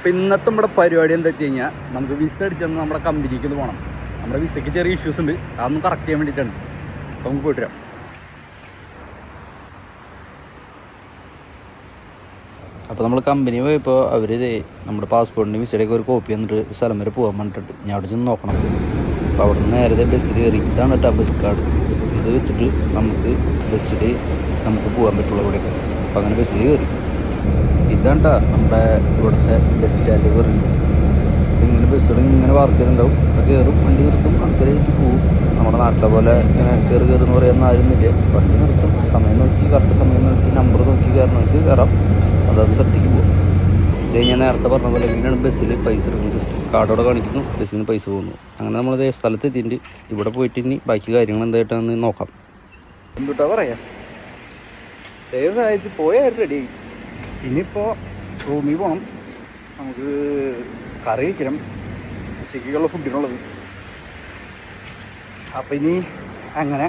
അപ്പോൾ ഇന്നത്തെ നമ്മുടെ പരിപാടി എന്താ വെച്ച് കഴിഞ്ഞാൽ നമുക്ക് വിസ അടിച്ചെന്ന് നമ്മുടെ കമ്പനിക്ക് പോകണം. നമ്മുടെ വിസയ്ക്ക് ചെറിയ ഇഷ്യൂസ് ഉണ്ട്, അതൊന്നും കറക്റ്റ് ചെയ്യാൻ വേണ്ടിയിട്ടാണ്. അപ്പോൾ നമുക്ക് പോയിട്ട് വരാം. അപ്പോൾ നമ്മൾ കമ്പനി പോയപ്പോൾ അവർ നമ്മുടെ പാസ്പോർട്ടിൻ്റെ വിസയുടെയൊക്കെ ഒരു കോപ്പി വന്നിട്ട് സ്ഥലം വരെ പോകാൻ വേണ്ടിയിട്ടുണ്ട്. ഞാൻ അവിടെ ചെന്ന് നോക്കണം. അപ്പോൾ അവിടെ നിന്ന് നേരത്തെ ബസ്സിൽ കയറി. ഇതാണ് കേട്ടോ ബസ് കാർഡ്. ഇത് വെച്ചിട്ട് ബസ്സിൽ നമുക്ക് പോകാൻ പറ്റുള്ളൂ ഇവിടെയൊക്കെ. അപ്പോൾ അങ്ങനെ ബസ്സിൽ കയറി. ഇതാണ് കേട്ടോ നമ്മുടെ ഇവിടുത്തെ ബസ് സ്റ്റാൻഡ് എന്ന് പറയുന്നത്. ഇങ്ങനെ ബസ്സുകൾ ഇങ്ങനെ പാർക്ക് ചെയ്തിട്ടുണ്ടാവും. അവിടെ കയറും, വണ്ടി നിർത്തും, ആൾക്കാരായിട്ട് പോവും. നമ്മുടെ നാട്ടിലെ പോലെ ഇങ്ങനെ കയറുന്ന പറയാനൊന്നും ആയിരുന്നില്ല. വണ്ടി നിർത്തും, സമയം നോക്കി കറക്റ്റ് സമയം നോക്കി നമ്പർ നോക്കി കയറണമെങ്കിൽ കയറാം. അതായത് സ്ഥലത്തേക്ക് പോകും. ഇത് ഞാൻ നേരത്തെ പറഞ്ഞ പോലെ ഇങ്ങനെയാണ് ബസ്സിൽ പൈസ എടുക്കുന്ന സിസ്റ്റം. കാർഡോടെ കാണിക്കുന്നു, ബസ്സിൽ നിന്ന് പൈസ പോകുന്നു. അങ്ങനെ നമ്മൾ സ്ഥലത്ത് എത്തിയിട്ട് ഇവിടെ പോയിട്ട് ഇനി ബാക്കി കാര്യങ്ങൾ എന്തായിട്ടാണെന്ന് നോക്കാം. എന്തുട്ടാ പറയാം, ദൈവം സഹായിച്ച് പോയാൽ റെഡി. ഇനിയിപ്പോൾ റൂമിൽ പോകണം. നമുക്ക് കറി വയ്ക്കണം, ഉച്ചയ്ക്കുള്ള ഫുഡിനുള്ളത്. അപ്പം ഇനി അങ്ങനെ